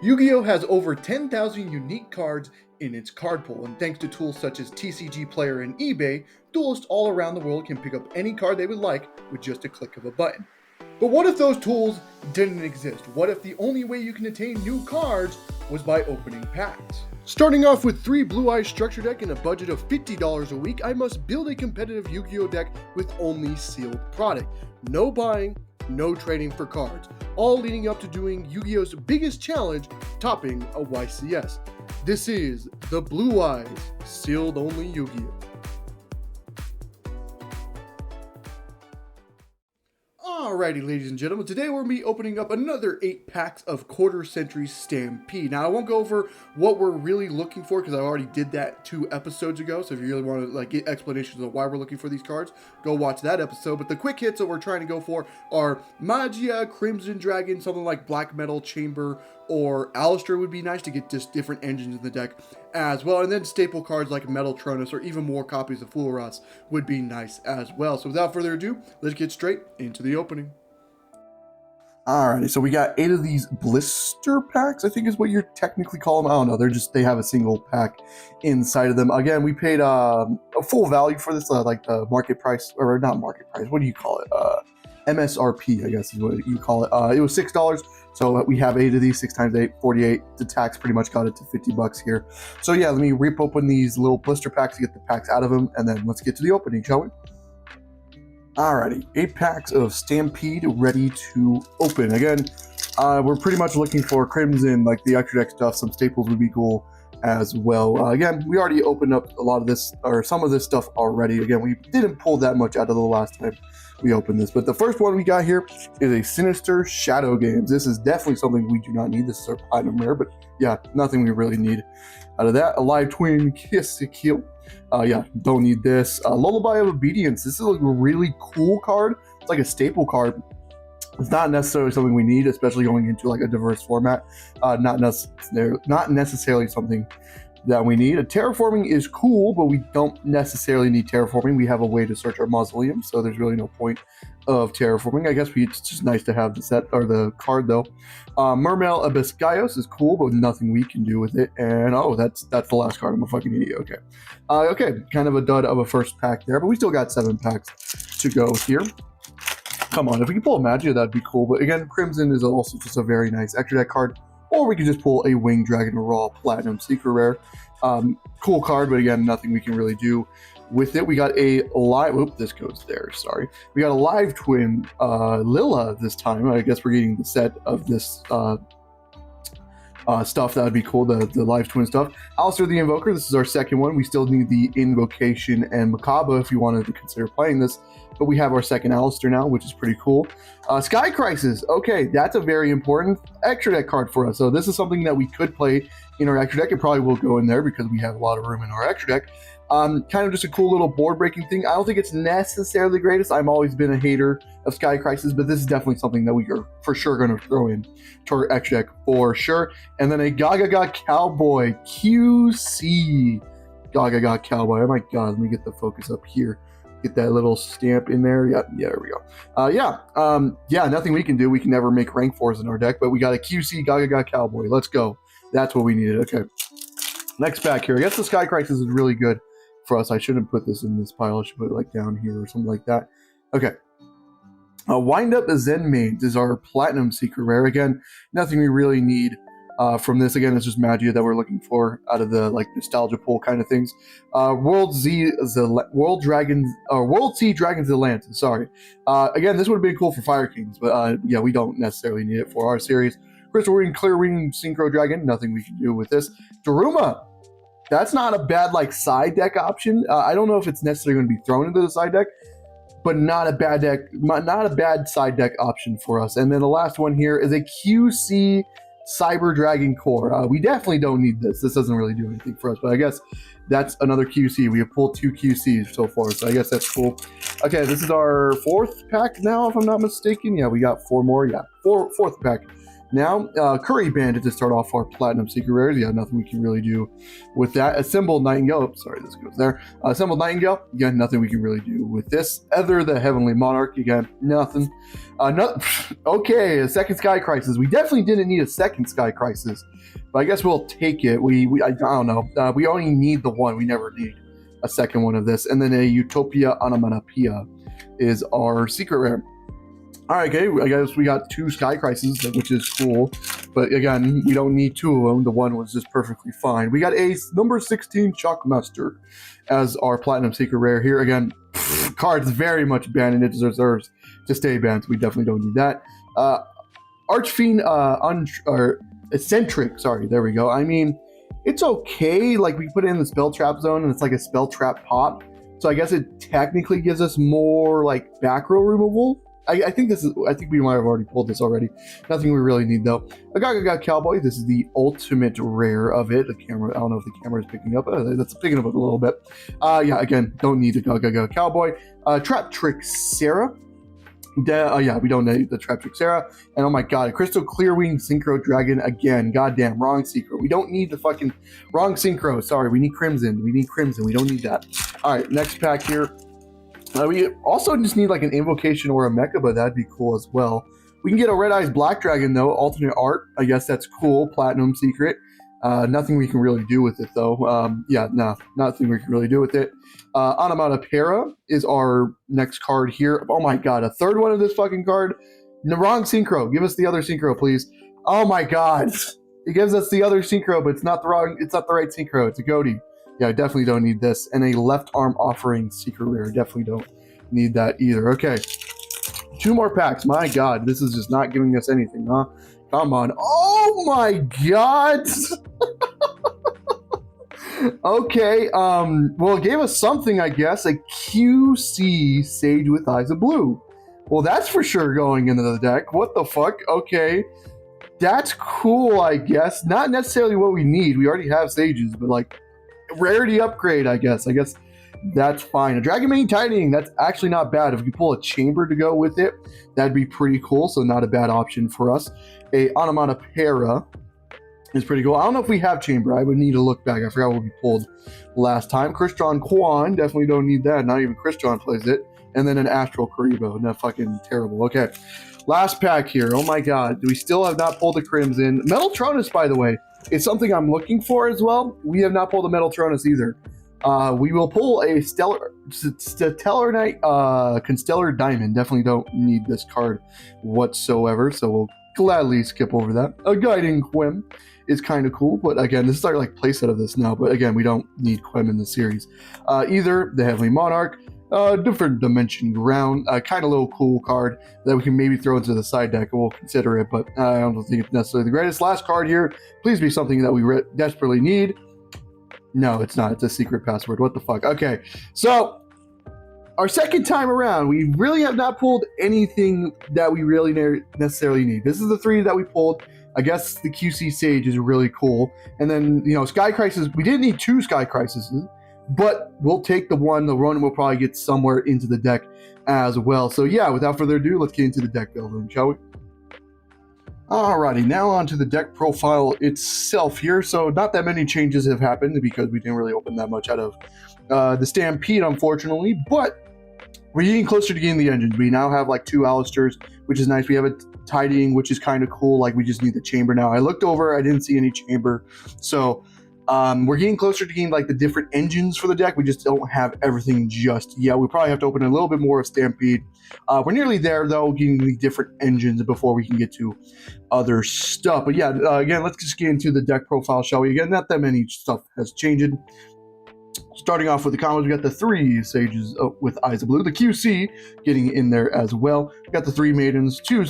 Yu-Gi-Oh has over 10,000 unique cards in its card pool, and thanks to tools such as TCG Player and eBay, duelists all around the world can pick up any card they would like with just a click of a button. But what if those tools didn't exist? What if the only way you can attain new cards was by opening packs? Starting off with 3 Blue Eyes Structure Deck and a budget of $50 a week, I must build a competitive Yu-Gi-Oh deck with only sealed product. No buying, no trading for cards, all leading up to doing Yu-Gi-Oh's biggest challenge, topping a YCS. This is the Blue Eyes Sealed Only Yu-Gi-Oh! Alrighty, ladies and gentlemen, today we're going to be opening up another 8 packs of Quarter Century Stampede. Now, I won't go over what we're really looking for because I already did that 2 episodes ago, so if you really want to get explanations of why we're looking for these cards, go watch that episode. But the quick hits that we're trying to go for are Magia, Crimson Dragon, something like Black Metal Chamber, or Alistair would be nice to get just different engines in the deck as well. And then staple cards like Metal Tronus or even more copies of Fulras would be nice as well. So without further ado, let's get straight into the opening. Alrighty, so we got 8 of these blister packs, I think is what you're technically call them. I don't know, they have a single pack inside of them. Again, we paid a full value for this, like the market price, or not market price, what do you call it? MSRP, I guess is what you call it. It was $6. So we have 8 of these, 6 times 8, 48. The tax pretty much got it to $50 here. So yeah, let me rip open these little blister packs to get the packs out of them, and then let's get to the opening, shall we? Alrighty, 8 packs of Stampede ready to open. Again, we're pretty much looking for Crimson, like the extra deck stuff. Some staples would be cool as well. Again, we already opened up a lot of this, or some of this stuff already. Again, we didn't pull that much out of the last time we opened this, but the first one we got here is a Sinister Shadow Games. This is definitely something we do not need. This is our platinum rare, but yeah, nothing we really need out of that. A Live Twin Kiss to Kill. Yeah, don't need this. Lullaby of Obedience. This is a really cool card. It's like a staple card. It's not necessarily something we need, especially going into like a diverse format. Not necessarily something that we need. Terraforming is cool, but we don't necessarily need terraforming. We have a way to search our mausoleum, so there's really no point of terraforming. I guess it's just nice to have the set or the card though. Mermail Abyskaios is cool, but nothing we can do with it. And oh, that's the last card. I'm a fucking idiot. Okay, okay, kind of a dud of a first pack there, but we still got 7 packs to go here. Come on, if we can pull a Magia, that'd be cool. But again, Crimson is also just a very nice extra deck card. Or we could just pull a Winged Dragon Raw Platinum Secret Rare. Cool card, but again, nothing we can really do with it. We got a live... Oop, this goes there, sorry. We got a Live Twin Lilla this time. I guess we're getting the set of this stuff. That would be cool, the Live Twin stuff. Alistair the Invoker, this is our second one. We still need the Invocation and Macabre if you wanted to consider playing this. But we have our second Alistair now, which is pretty cool. Sky Crisis. Okay, that's a very important extra deck card for us. So this is something that we could play in our extra deck. It probably will go in there because we have a lot of room in our extra deck. Kind of just a cool little board breaking thing. I don't think it's necessarily the greatest. I've always been a hater of Sky Crisis, but this is definitely something that we are for sure going to throw in to our extra deck for sure. And then a Gaga Cowboy QC. Gaga Cowboy. Oh my god, let me get the focus up here. Get that little stamp in there. Yeah, there we go. Yeah, nothing we can do. We can never make rank 4s in our deck, but we got a QC Gaga Cowboy. Let's go. That's what we needed. Okay. Next pack here. I guess the Sky Crisis is really good for us. I shouldn't put this in this pile. I should put it like down here or something like that. Okay. Wind Up Zen Mains is our Platinum Secret Rare. Again, nothing we really need from this. Again, it's just Magia that we're looking for out of the like nostalgia pool kind of things. World Sea Dragons Atlantis. Sorry. Again, this would have been cool for Fire Kings, but yeah, we don't necessarily need it for our series. Crystal Ring, Clear Ring, Synchro Dragon. Nothing we can do with this. Daruma. That's not a bad like side deck option. I don't know if it's necessarily going to be thrown into the side deck, but not a bad deck, not a bad side deck option for us. And then the last one here is a QC Cyber Dragon Core. We definitely don't need this. This doesn't really do anything for us, but I guess that's another QC. We have pulled 2 QCs so far, so I guess that's cool. Okay, this is our 4th pack now, if I'm not mistaken. Yeah, we got 4 more. Yeah, fourth pack Now, Curry Bandit to start off our Platinum Secret Rares. Yeah, nothing we can really do with that. Assembled Nightingale. Oh, sorry, this goes there. Assembled Nightingale. Again, nothing we can really do with this. Ether the Heavenly Monarch. Again, nothing. Okay, a second Sky Crisis. We definitely didn't need a second Sky Crisis, but I guess we'll take it. I don't know. We only need the one. We never need a second one of this. And then a Utopia Onomatopoeia is our secret rare. All right, okay, I guess we got 2 Sky Crises, which is cool. But again, we don't need 2 of them. The one was just perfectly fine. We got a number 16 Shockmaster as our Platinum Secret Rare here. Again, card's very much banned and it deserves to stay banned, so we definitely don't need that. Archfiend, Eccentric, sorry, there we go. I mean, it's okay. Like, we put it in the Spell Trap zone and it's like a Spell Trap pop. So I guess it technically gives us more, like, back row removal. I think we might have already pulled this already. Nothing we really need though. Agaga Cowboy. This is the ultimate rare of it. The camera. I don't know if the camera is picking up. That's picking up a little bit. Yeah. Again, don't need the Agaga Cowboy. Trap Trick Sarah. Yeah, we don't need the Trap Trick Sarah. And oh my god, a Crystal Clearwing Synchro Dragon again. Goddamn, wrong Synchro. We don't need the fucking wrong Synchro. Sorry, we need Crimson. We need Crimson. We don't need that. All right, next pack here. We also just need like an Invocation or a Mecha, but that'd be cool as well. We can get a Red Eyes Black Dragon though, alternate art. I guess that's cool. Platinum Secret. Nothing we can really do with it though. Yeah, no, nothing we can really do with it. Onomatopoeia is our next card here. Oh my god, a third one of this fucking card. The wrong Synchro. Give us the other Synchro, please. Oh my god. It gives us the other Synchro, but it's not the right Synchro. It's a Goatee. Yeah, I definitely don't need this. And a Left Arm Offering Secret Rare. Definitely don't need that either. Okay. 2 more packs. My god, this is just not giving us anything, huh? Come on. Oh my god! Okay, well, it gave us something, I guess. A QC Sage with Eyes of Blue. Well, that's for sure going into the deck. What the fuck? Okay. That's cool, I guess. Not necessarily what we need. We already have Sages, but like, rarity upgrade, I guess. I guess that's fine. A Dragon Mane Tidying, that's actually not bad. If we pull a Chamber to go with it, that'd be pretty cool, so not a bad option for us. A Onomatopoeia is pretty cool. I don't know if we have Chamber. I would need to look back. I forgot what we pulled last time. Christian Quan, definitely don't need that. Not even Christian plays it. And then an Astral Karibo. Not fucking terrible. Okay. Last pack here. Oh my god. We still have not pulled the Crimson. Metaltronus, by the way, is something I'm looking for as well. We have not pulled a Metaltronus either. We will pull a Stellar Knight, Constellar Diamond. Definitely don't need this card whatsoever, so we'll gladly skip over that. A Guiding Quim is kind of cool, but again, this is our like playset of this now, but again, we don't need Quim in the series. Either the Heavenly Monarch, different dimension ground, kind of little cool card that we can maybe throw into the side deck, and we'll consider it, but I don't think it's necessarily the greatest. Last card here, please be something that we desperately need. No, it's not. It's a secret password. What the fuck? Okay, so our second time around, we really have not pulled anything that we really necessarily need. This is the 3 that we pulled. I guess the QC Sage is really cool. And then, you know, Sky Crisis, we didn't need 2 Sky Crises, but we'll take the one. The one will probably get somewhere into the deck as well. So yeah, without further ado, let's get into the deck building, shall we? Alrighty, now on to the deck profile itself here. So not that many changes have happened because we didn't really open that much out of the Stampede, unfortunately, but we're getting closer to getting the engines. We now have like 2 Alistairs, which is nice. We have a Tidying, which is kind of cool. Like, we just need the Chamber now. I looked over, I didn't see any Chamber. So we're getting closer to getting like the different engines for the deck. We just don't have everything just yet. We probably have to open a little bit more of Stampede. We're nearly there though, getting the different engines before we can get to other stuff. But yeah, again, let's just get into the deck profile, shall we? Again, not that many stuff has changed. Starting off with the combos, we got the 3 Sages with Eyes of Blue, the QC getting in there as well. We got the 3 Maidens, 2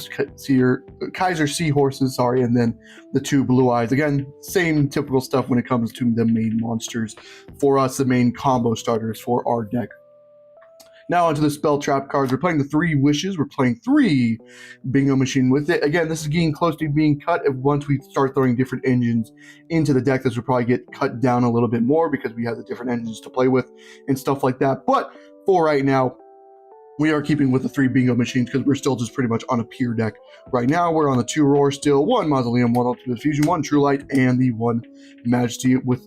Kaiser Seahorses, sorry, and then the 2 Blue Eyes. Again, same typical stuff when it comes to the main monsters for us, the main combo starters for our deck. Now onto the Spell Trap cards. We're playing the 3 Wishes. We're playing 3 Bingo Machine with it. Again, this is getting close to being cut. Once we start throwing different engines into the deck, this will probably get cut down a little bit more because we have the different engines to play with and stuff like that. But for right now, We are keeping with the 3 bingo machines because we're still just pretty much on a pure deck. Right now, we're on the 2 roar still, 1 mausoleum, 1 ultimate fusion, 1 true light, and the 1 majesty with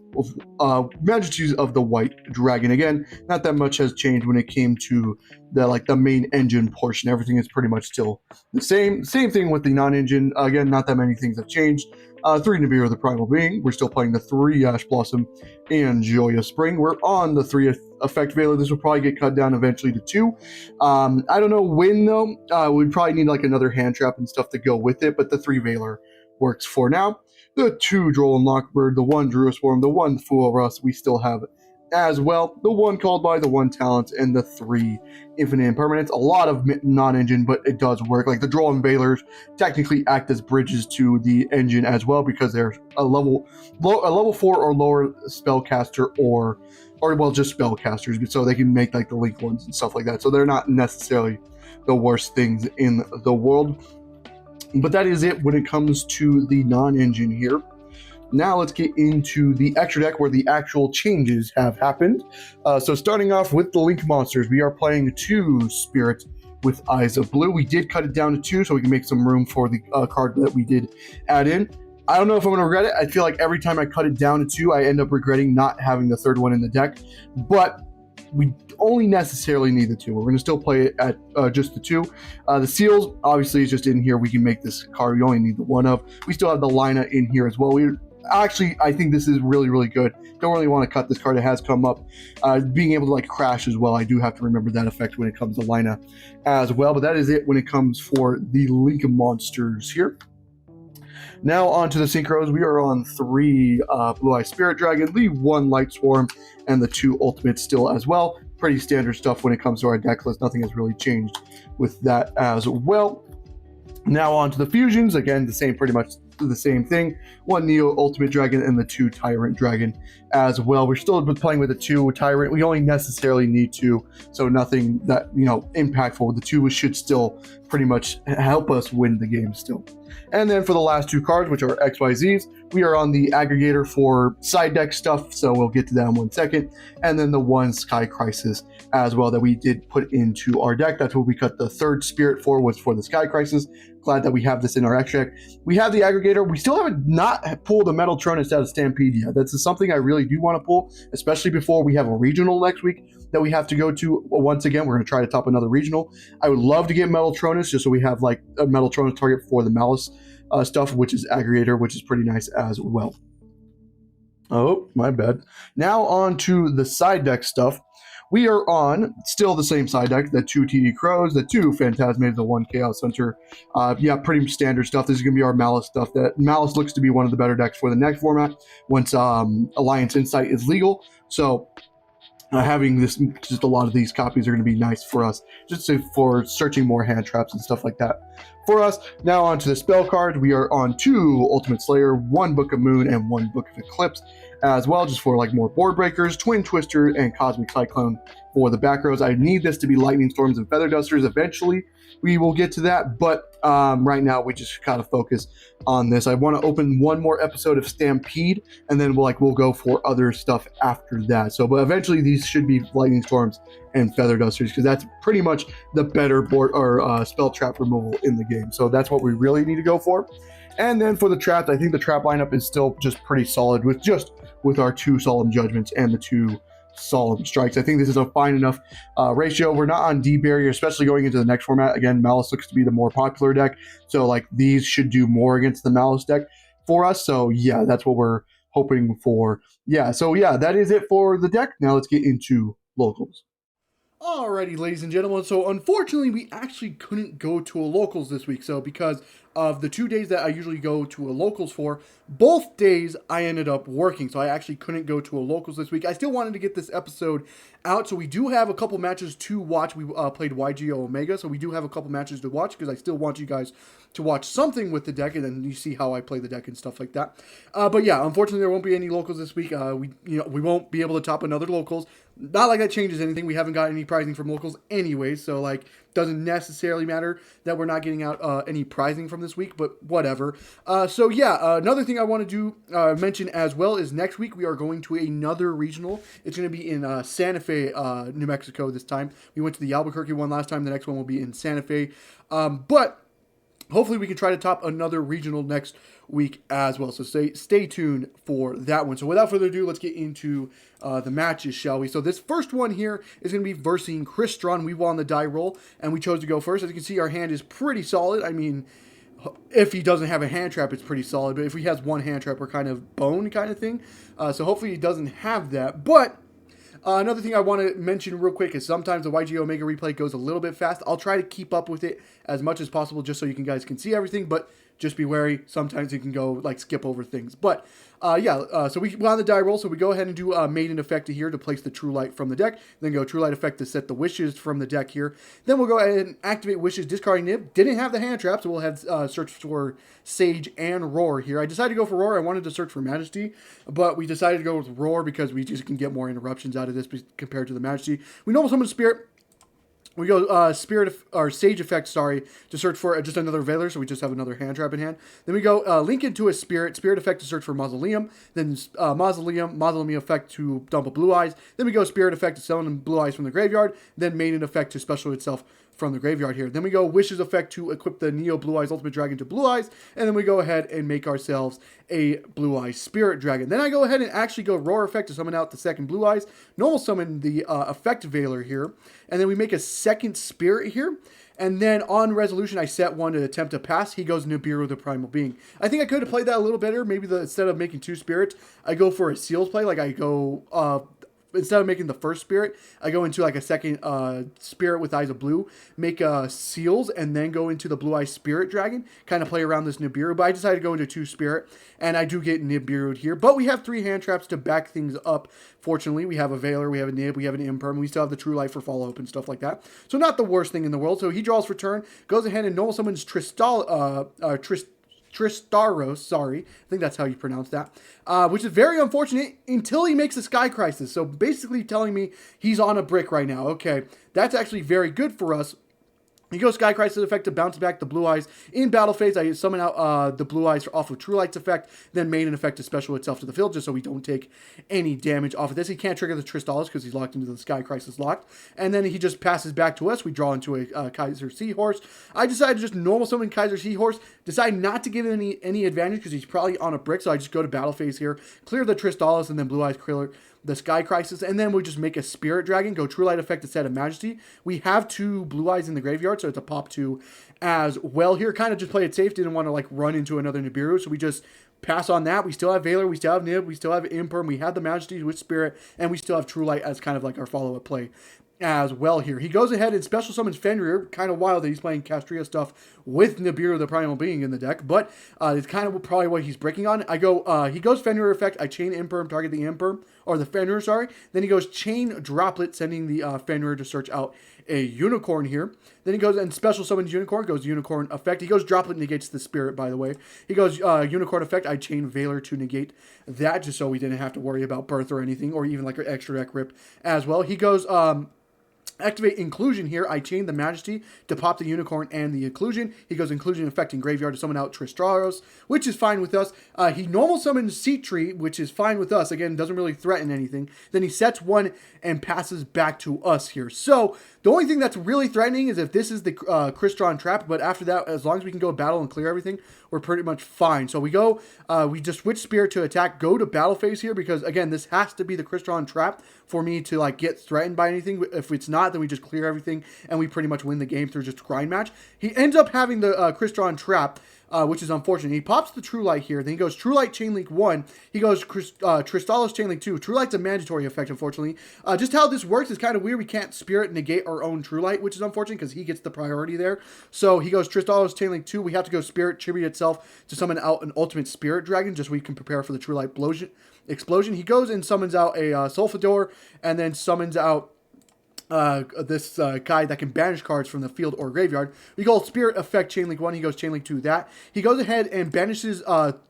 majesties of the white dragon. Again, not that much has changed when it came to the main engine portion. Everything is pretty much still the same. Same thing with the non-engine. Again, not that many things have changed. 3 Nibiru, the primal being. We're still playing the 3 Ash Blossom and Yugioh Spring. We're on the 3 Effect Veiler. This will probably get cut down eventually to 2. I don't know when though. We'd probably need like another hand trap and stuff to go with it, but the 3 Veiler works for now. The 2 Droll and Lockbird, the 1 Druid Swarm, the 1 Fool Rust we still have as well. The 1 Called By, the 1 Talent, and the 3 Infinite Impermanence. A lot of non-engine, but it does work. Like the Droll and Veilers technically act as bridges to the engine as well because they're a level 4 or lower spellcaster or well, just spellcasters, so they can make like the link ones and stuff like that. So they're not necessarily the worst things in the world. But that is it when it comes to the non-engine here. Now let's get into the extra deck where the actual changes have happened. So starting off with the Link monsters, we are playing 2 Spirit with Eyes of Blue. We did cut it down to 2 so we can make some room for the card that we did add in. I don't know if I'm going to regret it. I feel like every time I cut it down to 2, I end up regretting not having the 3rd one in the deck. But we only necessarily need the 2. We're going to still play it at just the 2. The seals, obviously, is just in here. We can make this card. We only need the 1 of. We still have the Lina in here as well. I think this is really, really good. Don't really want to cut this card. It has come up. Being able to like crash as well. I do have to remember that effect when it comes to Lina as well. But that is it when it comes for the Link monsters here. Now on to the synchros. We are on 3 Blue-Eye Spirit Dragon, the 1 Light Swarm, and the 2 Ultimates still as well. Pretty standard stuff when it comes to our deck list. Nothing has really changed with that as well. Now on to the fusions. Again, pretty much the same thing. 1 Neo Ultimate Dragon and the 2 Tyrant Dragon as well. We're still playing with the 2 Tyrant. We only necessarily need 2, so nothing that, impactful. The 2 should still pretty much help us win the game still. And then for the last 2 cards, which are XYZs, we are on the aggregator for side deck stuff, so we'll get to that in 1 second. And then the 1 Sky Crisis as well that we did put into our deck. That's what we cut the 3rd Spirit for, was for the Sky Crisis. Glad that we have this in our extra deck. We have the aggregator. We still haven't not pulled a Metal Tronus out of Stampede yet. That's something I really do want to pull, especially before we have a regional next week that we have to go to. Once again, we're going to try to top another regional. I would love to get Metal Tronus just so we have like a Metal Tronus target for the Malice stuff, which is aggregator, which is pretty nice as well. Oh, my bad. Now on to the side deck stuff. We are on still the same side deck, the 2 TD Crows, the 2 Phantasmades, the 1 Chaos Hunter. Pretty standard stuff. This is going to be our Malice stuff. That Malice looks to be one of the better decks for the next format once Alliance Insight is legal. So having this, just a lot of these copies are going to be nice for us, for searching more hand traps and stuff like that for us. Now on to the spell card. We are on 2 Ultimate Slayer, 1 Book of Moon, and 1 Book of Eclipse as well, just for like more board breakers, Twin Twister, and Cosmic Cyclone for the back rows. I need this to be Lightning Storms and Feather Dusters. Eventually we will get to that, but right now we just gotta focus on this. I want to open 1 more episode of Stampede, and then we'll go for other stuff after that. So, but eventually these should be Lightning Storms and Feather Dusters, because that's pretty much the better board or spell trap removal in the game. So that's what we really need to go for. And then for the traps, I think the trap lineup is still just pretty solid with our 2 Solemn Judgments and the 2 Solemn Strikes. I think this is a fine enough ratio. We're not on D barrier, especially going into the next format. Again, Malice looks to be the more popular deck, so like these should do more against the Malice deck for us. So yeah, that's what we're hoping for. Yeah, so yeah, that is it for the deck. Now let's get into locals. Alrighty, ladies and gentlemen, so unfortunately we actually couldn't go to a locals this week. So because of the 2 days that I usually go to a locals for, both days I ended up working, so I actually couldn't go to a locals this week. I still wanted to get this episode out, so we do have a couple matches to watch. We played Yugioh Omega, so we do have a couple matches to watch because I still want you guys to watch something with the deck, and then you see how I play the deck and stuff like that. But yeah, unfortunately, there won't be any locals this week. We won't be able to top another locals. Not like that changes anything. We haven't got any prizing from locals anyway, so like doesn't necessarily matter that we're not getting out any prizing from this week, but whatever. So yeah, another thing I want to do mention as well is next week we are going to another regional. It's going to be in Santa Fe, New Mexico this time. We went to the Albuquerque one last time. The next one will be in Santa Fe. But hopefully we can try to top another regional next week as well. So stay tuned for that one. So without further ado, let's get into the matches, shall we? So this first one here is going to be versing Crystron. We won the die roll, and we chose to go first. As you can see, our hand is pretty solid. I mean, if he doesn't have a hand trap, it's pretty solid. But if he has one hand trap, we're kind of boned kind of thing. So hopefully he doesn't have that. But another thing I want to mention real quick is sometimes the Yugioh Omega replay goes a little bit fast. I'll try to keep up with it as much as possible just so you guys can see everything, but just be wary. Sometimes you can go like skip over things. But so we won the die roll, so we go ahead and do Maiden Effect here to place the True Light from the deck. Then go True Light Effect to set the Wishes from the deck here. Then we'll go ahead and activate Wishes, discarding Nib. Didn't have the hand trap, so we'll have search for Sage and Roar here. I decided to go for Roar. I wanted to search for Majesty, but we decided to go with Roar because we just can get more interruptions out of this compared to the Majesty. We normal summon Spirit. We go Spirit or Sage Effect, sorry, to search for just another Veiler, so we just have another hand trap in hand. Then we go Link into a Spirit Effect to search for Mausoleum. Then Mausoleum Effect to dump a Blue Eyes. Then we go Spirit Effect to summon Blue Eyes from the graveyard. Then Maiden Effect to special itself from the graveyard here. Then we go Wishes Effect to equip the Neo Blue Eyes Ultimate Dragon to Blue Eyes, and then we go ahead and make ourselves a Blue Eyes Spirit Dragon. Then I go ahead and actually go Roar Effect to summon out the second Blue Eyes, normal summon the Effect Veiler here, and then we make a second Spirit here. And then on resolution, I set one to attempt to pass. He goes Nibiru, the Primal Being. I think I could have played that a little better. Maybe instead of making two spirits, I go for a Seals play. Like I go instead of making the first Spirit, I go into like a second Spirit with Eyes of Blue, make Seals, and then go into the Blue Eye Spirit Dragon, kind of play around this Nibiru. But I decided to go into two Spirit, and I do get Nibiru'd here. But we have three hand traps to back things up. Fortunately, we have a Veiler, we have a Nib, we have an Imperm, we still have the True Light for follow-up and stuff like that. So not the worst thing in the world. So he draws for turn, goes ahead and normal summons Tristaros, sorry, I think that's how you pronounce that, which is very unfortunate until he makes a Sky Crisis. So basically telling me he's on a brick right now. Okay, that's actually very good for us. He goes Sky Crisis effect to bounce back the Blue Eyes. In battle phase, I summon out the Blue Eyes off of True Light's effect, then Maiden Effect to special itself to the field, just so we don't take any damage off of this. He can't trigger the Tristalis because he's locked into the Sky Crisis locked. And then he just passes back to us. We draw into a Kaiser Seahorse. I decided to just normal summon Kaiser Seahorse, decide not to give him any advantage because he's probably on a brick, so I just go to battle phase here, clear the Tristalis, and then Blue Eyes clear the Sky Crisis, and then we just make a Spirit Dragon, go True Light Effect to set a Majesty. We have two Blue Eyes in the graveyard, so it's a pop 2 as well here. Kind of just play it safe, didn't want to like run into another Nibiru, so we just pass on that. We still have Veiler, we still have Nib, we still have Imperm, we have the Majesty with Spirit, and we still have True Light as kind of like our follow-up play as well here. He goes ahead and special summons Fenrir. Kind of wild that he's playing Castria stuff with Nibiru, the Primal Being, in the deck, but it's kind of probably what he's breaking on. He goes Fenrir effect, I chain Imperm, target the Imperm, or the Fenrir, sorry. Then he goes chain Droplet, sending the Fenrir to search out a Unicorn here. Then he goes and special summons Unicorn, goes Unicorn effect. He goes Droplet, negates the Spirit, by the way. He goes Unicorn effect, I chain Veiler to negate that, just so we didn't have to worry about Birth or anything, or even like an extra deck rip as well. He goes activate Inclusion here. I chain the Majesty to pop the Unicorn and the Inclusion. He goes Inclusion affecting Graveyard to summon out Tristaros, which is fine with us. He normal summons Seat Tree, which is fine with us. Again, doesn't really threaten anything. Then he sets one and passes back to us here. So the only thing that's really threatening is if this is the Crystron trap, but after that, as long as we can go battle and clear everything, we're pretty much fine. So we go, we just switch Spirit to attack, go to battle phase here, because again, this has to be the Crystron trap for me to like get threatened by anything. If it's not, then we just clear everything and we pretty much win the game through just grind match. He ends up having the Crystron trap, which is unfortunate. He pops the True Light here. Then he goes True Light Chainlink 1. He goes Tristalos Chainlink 2. True Light's a mandatory effect, unfortunately. Just how this works is kind of weird. We can't Spirit negate our own True Light, which is unfortunate because he gets the priority there. So he goes Tristalos Chainlink 2. We have to go Spirit Tribute itself to summon out an Ultimate Spirit Dragon, just so we can prepare for the True Light Explosion. He goes and summons out a Sulfador, and then summons out this guy that can banish cards from the field or graveyard. We go Spirit Effect Chainlink 1. He goes Chainlink 2 that. He goes ahead and banishes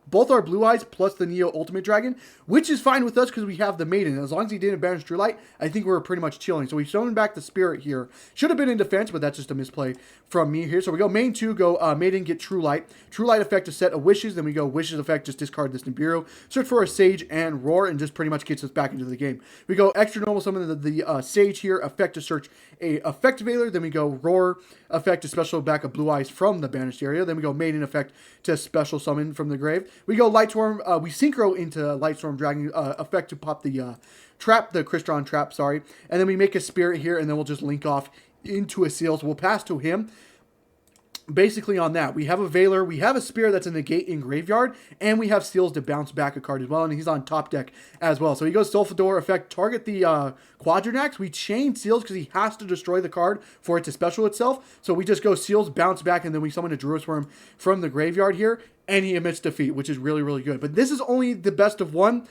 both our Blue Eyes plus the Neo Ultimate Dragon, which is fine with us because we have the Maiden. As long as he didn't banish True Light, I think we're pretty much chilling. So we summoned back the Spirit here. Should have been in defense, but that's just a misplay from me here. So we go main 2, go Maiden, get True Light. True Light effect, a set of Wishes. Then we go Wishes effect, just discard this Nibiru. Search for a Sage and Roar, and just pretty much gets us back into the game. We go extra normal summon the Sage here, effect to search a effect Veiler. Then we go Roar effect to special back a Blue Eyes from the banished area. Then we go Maiden effect to special summon from the grave. We go Lightstorm. We synchro into Lightstorm Dragon effect to pop the trap, the Crystron trap, sorry. And then we make a Spirit here, and then we'll just link off into a Seals. We'll pass to him. Basically on that, we have a Veiler, we have a Spirit that's a negate in graveyard, and we have Seals to bounce back a card as well, and he's on top deck as well. So he goes Sulfador effect, target the Quadranax. We chain Seals because he has to destroy the card for it to special itself. So we just go Seals, bounce back, and then we summon a Druid Worm from the graveyard here, and he emits defeat, which is really, really good. But this is only the best of one.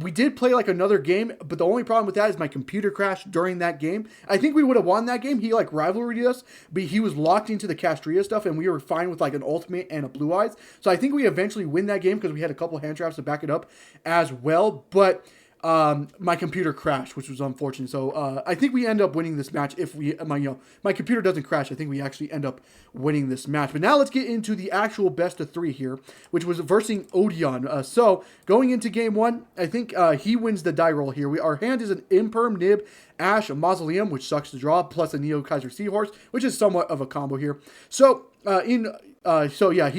We did play like another game, but the only problem with that is my computer crashed during that game. I think we would have won that game. He like rivalried us, but he was locked into the Castria stuff, and we were fine with like an ultimate and a Blue Eyes. So I think we eventually win that game because we had a couple hand traps to back it up as well. But my computer crashed, which was unfortunate. So I think we end up winning this match if my computer doesn't crash. I think we actually end up winning this match. But now let's get into the actual best of 3 here, which was versing Odeon. So going into game 1, I think he wins the die roll here. Our hand is an Imperm, Nib, Ash, a Mausoleum, which sucks to draw, plus a Neo Kaiser Seahorse, which is somewhat of a combo here. So he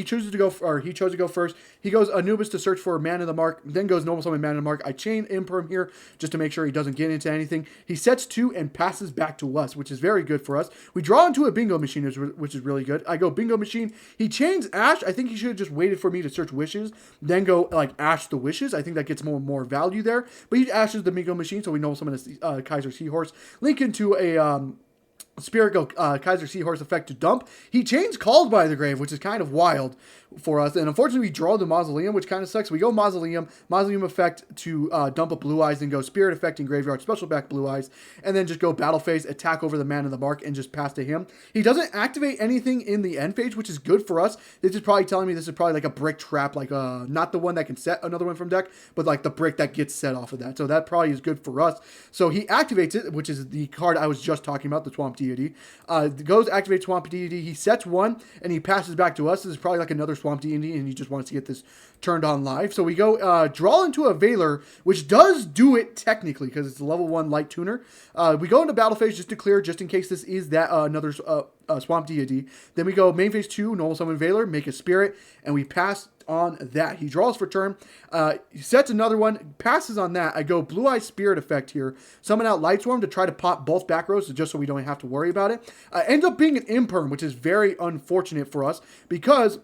chose to go first. He goes Anubis to search for Man of the Mark, then goes normal summon Man of the Mark. I chain Imperm here just to make sure he doesn't get into anything. He sets 2 and passes back to us, which is very good for us. We draw into a Bingo Machine, which is really good. I go Bingo Machine. He chains Ash. I think he should have just waited for me to search Wishes, then go like Ash the Wishes. I think that gets more value there. But he ashes the Bingo Machine, so we normal summon a Kaiser Seahorse. Link into a Spirit go Kaiser Seahorse effect to dump. He chains Called by the Grave, which is kind of wild for us. And unfortunately, we draw the Mausoleum, which kind of sucks. We go Mausoleum effect to dump a Blue Eyes, then go Spirit effect in Graveyard, special back Blue Eyes, and then just go Battle Phase, attack over the Man of the Mark, and just pass to him. He doesn't activate anything in the end phase, which is good for us. This is probably telling me this is probably like a brick trap, like not the one that can set another one from deck, but like the brick that gets set off of that. So that probably is good for us. So he activates it, which is the card I was just talking about, the Swamp Deity. Goes activate Swamp Deity. He sets 1 and he passes back to us. This is probably like another Swamp Deity, and he just wants to get this turned on live. So we go draw into a Veiler, which does do it technically because it's a level 1 light tuner. We go into battle phase just to clear, just in case this is that another Swamp Deity. Then we go main phase 2, normal summon Veiler, make a Spirit, and we pass on that. He draws for turn. He sets another one, passes on that. I go Blue Eye Spirit effect here. Summon out Lightstorm to try to pop both back rows just so we don't have to worry about it. Ends up being an Imperm, which is very unfortunate for us because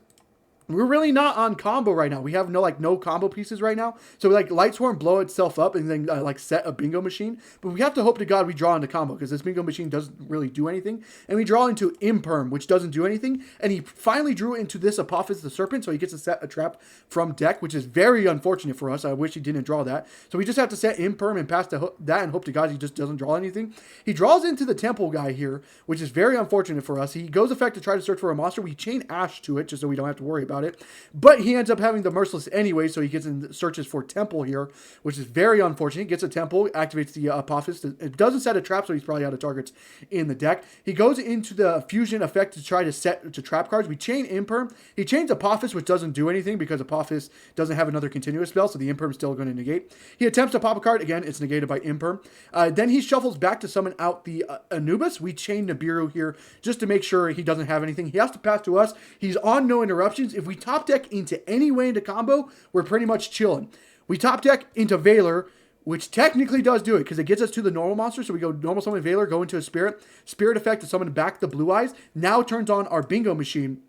we're really not on combo right now. We have no combo pieces right now. So we Lightstorm blow itself up and then set a Bingo Machine. But we have to hope to God we draw into combo because this Bingo Machine doesn't really do anything. And we draw into Imperm, which doesn't do anything. And he finally drew into this Apophis the Serpent, so he gets to set a trap from deck, which is very unfortunate for us. I wish he didn't draw that. So we just have to set Imperm and pass that and hope to God he just doesn't draw anything. He draws into the Temple guy here, which is very unfortunate for us. He goes effect to try to search for a monster. We chain Ash to it just so we don't have to worry about it. But he ends up having the Merciless anyway, so he gets in searches for Temple here, which is very unfortunate. He gets a Temple, activates the Apophis. It doesn't set a trap, so he's probably out of targets in the deck. He goes into the Fusion effect to try to set to trap cards. We chain Imperm. He chains Apophis, which doesn't do anything because Apophis doesn't have another continuous spell, so the Imperm's still going to negate. He attempts to pop a card. Again, it's negated by Imperm. Then he shuffles back to summon out the Anubis. We chain Nibiru here just to make sure he doesn't have anything. He has to pass to us. He's on no interruptions. If we top deck into any way into combo, we're pretty much chilling. We top deck into Veiler, which technically does do it because it gets us to the normal monster. So we go normal summon Veiler, go into a Spirit effect to summon back the Blue Eyes. Now turns on our Bingo Machine,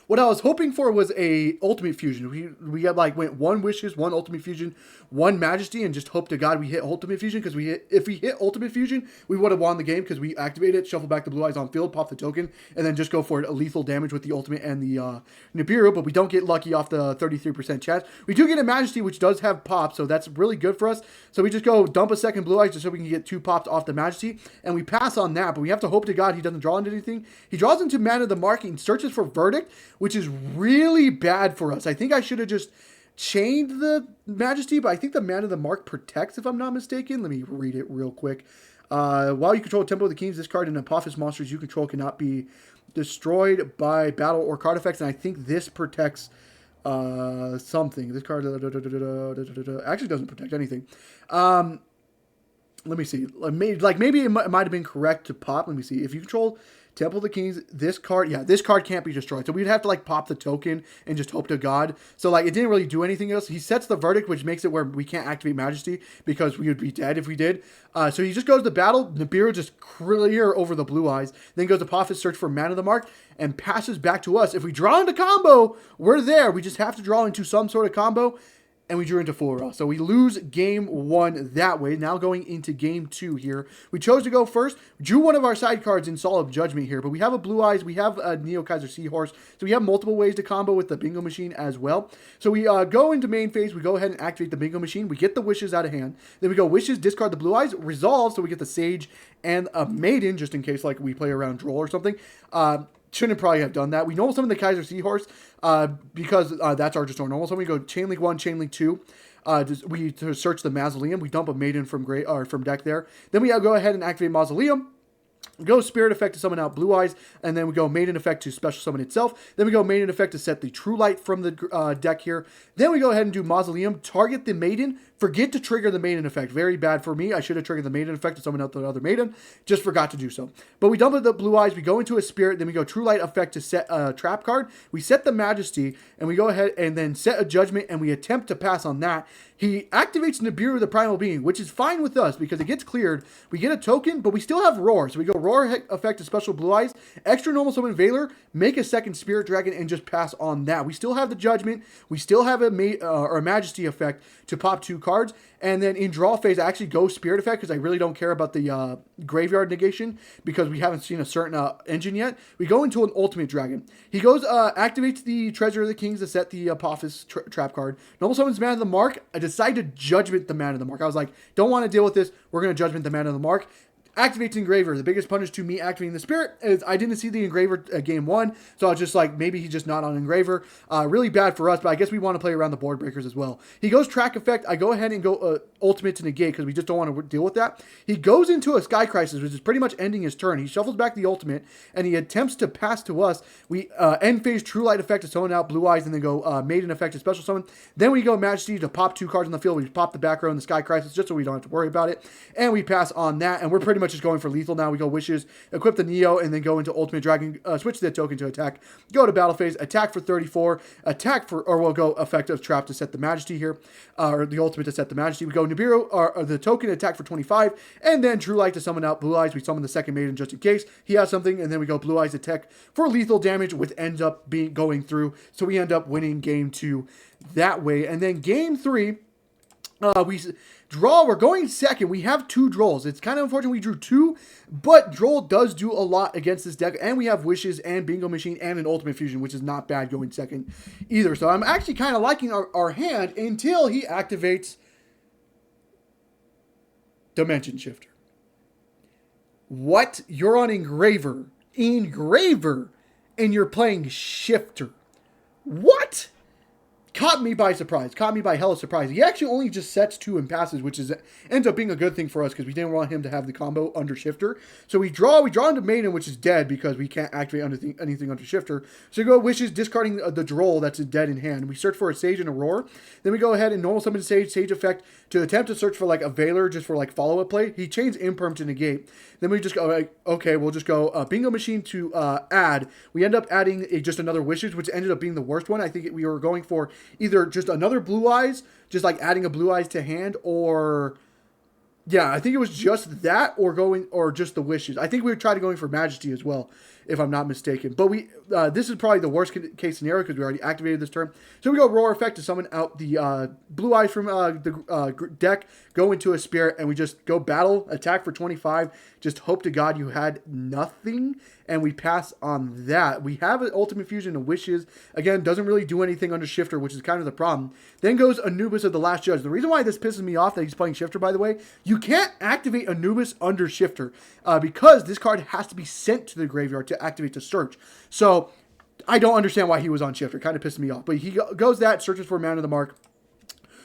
What I was hoping for was a ultimate fusion. We had like went one wishes, one ultimate fusion, one majesty, and just hope to God we hit ultimate fusion, because if we hit ultimate fusion, we would have won the game because we activate it, shuffle back the blue eyes on field, pop the token, and then just go for it, a lethal damage with the ultimate and the Nibiru. But we don't get lucky off the 33% chance. We do get a majesty, which does have pop, so that's really good for us. So we just go dump a second blue eyes just so we can get 2 pops off the majesty, and we pass on that. But we have to hope to God he doesn't draw into anything. He draws into Man of the Mark and searches for Verdict, which is really bad for us. I think I should have just chained the majesty, but I think the Man of the Mark protects, if I'm not mistaken. Let me read it real quick. While you control Temple of the Kings, this card and Apophis monsters you control cannot be destroyed by battle or card effects, and I think this protects something. This card actually doesn't protect anything. Let me see. Maybe it might have been correct to pop. Let me see. If you control Temple of the Kings, this card can't be destroyed. So we'd have to like pop the token and just hope to God. So like it didn't really do anything else. He sets the Verdict, which makes it where we can't activate Majesty because we would be dead if we did. So he just goes to battle. Nibiru just clear over the blue eyes. Then goes to Apophis, search for Man of the Mark, and passes back to us. If we draw into combo, we're there. We just have to draw into some sort of combo. And we drew into full. So we lose game 1 that way. Now going into game 2 here. We chose to go first. Drew one of our side cards in Solemn Judgment here. But we have a Blue Eyes. We have a Neo Kaiser Seahorse. So we have multiple ways to combo with the Bingo Machine as well. So we go into main phase. We go ahead and activate the Bingo Machine. We get the Wishes out of hand. Then we go Wishes, discard the Blue Eyes, Resolve. So we get the Sage and a Maiden, just in case like we play around Droll or something. Shouldn't probably have done that. We normal summon the Kaiser Seahorse because that's our just our normal summon. We go Chain Link 1, Chain Link 2. We to search the Mausoleum. We dump a Maiden from deck there. Then we go ahead and activate Mausoleum. We go Spirit Effect to summon out Blue Eyes, and then we go Maiden Effect to special summon itself. Then we go Maiden Effect to set the True Light from the deck here. Then we go ahead and do Mausoleum, target the Maiden, forget to trigger the Maiden Effect. Very bad for me. I should have triggered the Maiden Effect to summon out the other Maiden. Just forgot to do so. But we dump the Blue Eyes, we go into a Spirit, then we go True Light Effect to set a Trap card. We set the Majesty, and we go ahead and then set a Judgment, and we attempt to pass on that. He activates Nibiru, the Primal Being, which is fine with us because it gets cleared. We get a token, but we still have Roar. So we go Roar Effect to special Blue Eyes, extra normal summon Valor, make a second Spirit Dragon, and just pass on that. We still have the Judgment. We still have a Majesty Effect to pop 2 cards. And then in draw phase, I actually go Spirit Effect because I really don't care about the Graveyard Negation because we haven't seen a certain engine yet. We go into an Ultimate Dragon. He goes, activates the Treasure of the Kings to set the Apophis trap card. Normal summons Man of the Mark. I decide to Judgment the Man of the Mark. I was like, don't want to deal with this. We're going to Judgment the Man of the Mark. Activates Engraver. The biggest punish to me activating the Spirit is I didn't see the Engraver game 1, so I was just like, maybe he's just not on Engraver. Really bad for us, but I guess we want to play around the board breakers as well. He goes Track Effect. I go ahead and go Ultimate to negate because we just don't want to deal with that. He goes into a Sky Crisis, which is pretty much ending his turn. He shuffles back the Ultimate, and he attempts to pass to us. We end phase True Light Effect to summon out Blue Eyes, and then go Maiden Effect to special summon. Then we go Majesty to pop 2 cards on the field. We pop the back row in the Sky Crisis just so we don't have to worry about it. And we pass on that, and we're pretty much just going for lethal now. We go Wishes, equip the Neo, and then go into Ultimate Dragon, switch the token to attack, go to battle phase, attack for 34, or we'll go Effective Trap to set the Majesty here, or the Ultimate to set the Majesty. We go Nibiru, or the token attack for 25, and then True Light to summon out Blue Eyes. We summon the second Maiden just in case he has something, and then we go Blue Eyes attack for lethal damage, which ends up going through, so we end up winning game 2 that way. And then game 3, we draw. We're going second. We have 2 Drolls. It's kind of unfortunate we drew 2, but Droll does do a lot against this deck, and we have Wishes and Bingo Machine and an Ultimate Fusion, which is not bad going second either. So I'm actually kind of liking our hand until he activates Dimension Shifter. What? You're on Engraver, and you're playing Shifter. What? Caught me by surprise. Caught me by hella surprise. He actually only just sets 2 and passes, which ends up being a good thing for us because we didn't want him to have the combo under Shifter. So we draw into Maiden, which is dead because we can't activate anything under Shifter. So we go Wishes, discarding the Droll that's dead in hand. We search for a Sage and a Roar. Then we go ahead and normal summon Sage Effect to attempt to search for like a Valor just for like follow-up play. He chains Imperm to negate. Then we just go, okay, we'll just go Bingo Machine to add. We end up adding just another Wishes, which ended up being the worst one. I think we were going for either just another Blue Eyes, just like adding a Blue Eyes to hand, or yeah, I think it was just that, or just the Wishes. I think we tried going for Majesty as well. if I'm not mistaken. But this is probably the worst case scenario because we already activated this turn. So we go Roar Effect to summon out the Blue Eyes from the deck, go into a Spirit, and we just go battle, attack for 25. Just hope to God you had nothing, and we pass on that. We have an Ultimate Fusion of Wishes. Again, doesn't really do anything under Shifter, which is kind of the problem. Then goes Anubis of the Last Judge. The reason why this pisses me off that he's playing Shifter, by the way, you can't activate Anubis under Shifter because this card has to be sent to the graveyard to activate the search. So I don't understand why he was on Shifter. Kind of pissed me off. But he goes that, searches for Man of the Mark.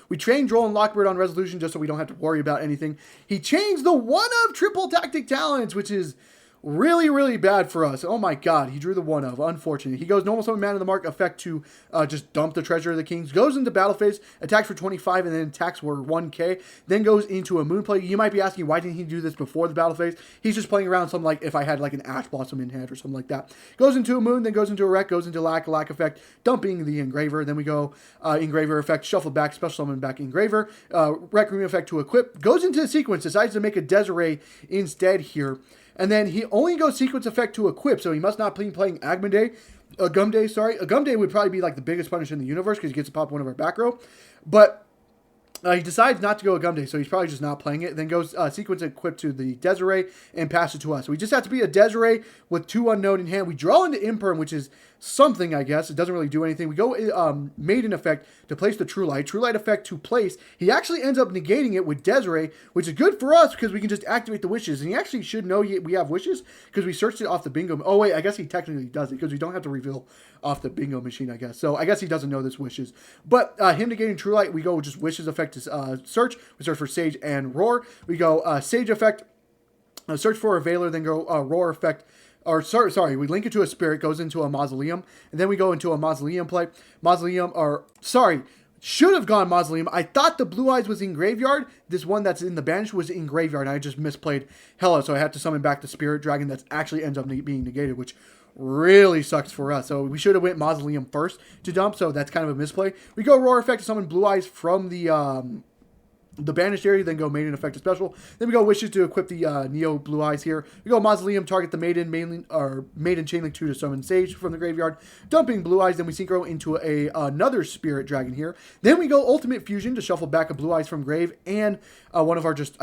We train Droll and Lockbird on Resolution just so we don't have to worry about anything. He changed the one of Triple Tactic Talents, which is really, really bad for us. Oh my God, he drew the one of. Unfortunate. He goes normal summon Man of the Mark effect to just dump the Treasure of the Kings. Goes into battle phase, attacks for 25, and then attacks for 1k. Then goes into a Moon Play. You might be asking, why didn't he do this before the battle phase? He's just playing around something like if I had like an Ash Blossom in hand or something like that. Goes into a Moon, then goes into a Wreck, goes into Lack effect, dumping the Engraver. Then we go Engraver effect, shuffle back, special summon back Engraver. Rec Room effect to equip. Goes into the sequence, decides to make a Desiree instead here. And then he only goes sequence effect to equip, so he must not be playing Agumday. Agumday would probably be like the biggest punish in the universe because he gets to pop one of our back row. But he decides not to go Agumday, so he's probably just not playing it. Then goes sequence equip to the Desiree and pass it to us. So we just have to be a Desiree with 2 unknown in hand. We draw into Imperm, which is something, I guess. It doesn't really do anything. We go Maiden effect to place the True Light. True Light effect to place. He actually ends up negating it with Desiree, which is good for us because we can just activate the wishes. And he actually should know we have wishes because we searched it off the bingo. Oh, wait, I guess he technically does it because we don't have to reveal off the bingo machine, I guess. So I guess he doesn't know this wishes. But him negating True Light, we go just wishes effect to search. We search for Sage and Roar. We go Sage effect, search for a Veiler, then go Roar effect. Or sorry, we link it to a Spirit, goes into a Mausoleum, and then we go into a Mausoleum play. Should have gone Mausoleum. I thought the Blue Eyes was in Graveyard. This one that's in the bench was in Graveyard, and I just misplayed Hella, so I had to summon back the Spirit Dragon that actually ends up being negated, which really sucks for us. So we should have went Mausoleum first to dump, so that's kind of a misplay. We go Roar effect to summon Blue Eyes from the banished area, then go Maiden effect to special. Then we go Wishes to equip the Neo Blue Eyes here. We go Mausoleum, target the Maiden Chainlink 2 to summon Sage from the graveyard, dumping Blue Eyes. Then we synchro into another Spirit Dragon here. Then we go Ultimate Fusion to shuffle back a Blue Eyes from grave and one of our just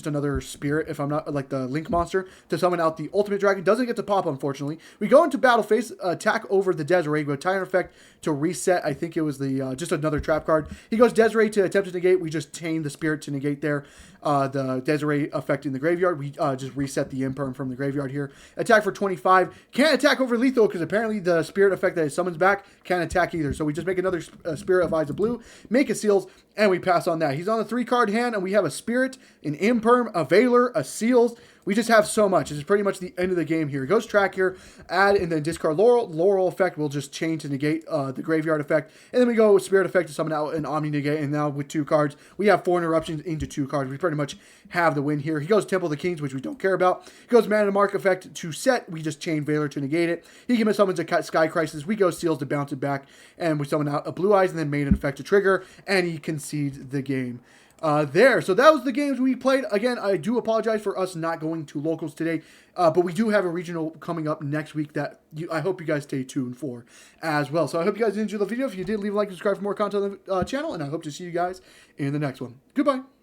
another Spirit, if I'm not like the Link monster, to summon out the Ultimate Dragon. Doesn't get to pop, unfortunately. We go into battle phase, attack over the Desiree. Go Tyrant effect to reset. I think it was the just another trap card. He goes Desiree to attempt to negate. We just chain the Spirit to negate there. The Desiree effect in the graveyard. We just reset the Imperm from the graveyard here. Attack for 25. Can't attack over lethal because apparently the Spirit effect that it summons back can't attack either. So we just make another Spirit of Eyes of Blue, make a Seals, and we pass on that. He's on the 3-card hand, and we have a Spirit, an Imperm, a Veiler, a Seals. We just have so much. This is pretty much the end of the game here. He goes track here, add, and then discard Laurel. Laurel effect will just change to negate the Graveyard effect. And then we go with Spirit effect to summon out an Omni Negate. And now with 2 cards, we have 4 interruptions into 2 cards. We pretty much have the win here. He goes Temple of the Kings, which we don't care about. He goes Man of the Mark effect to set. We just chain Veiler to negate it. He can summon a Sky Crisis. We go Seals to bounce it back. And we summon out a Blue Eyes and then Maiden effect to trigger. And he concedes the game. So that was the games we played. Again, I do apologize for us not going to locals today, but we do have a regional coming up next week that I hope you guys stay tuned for as well. So I hope you guys enjoyed the video. If you did, leave a like and subscribe for more content on the channel, and I hope to see you guys in the next one. Goodbye.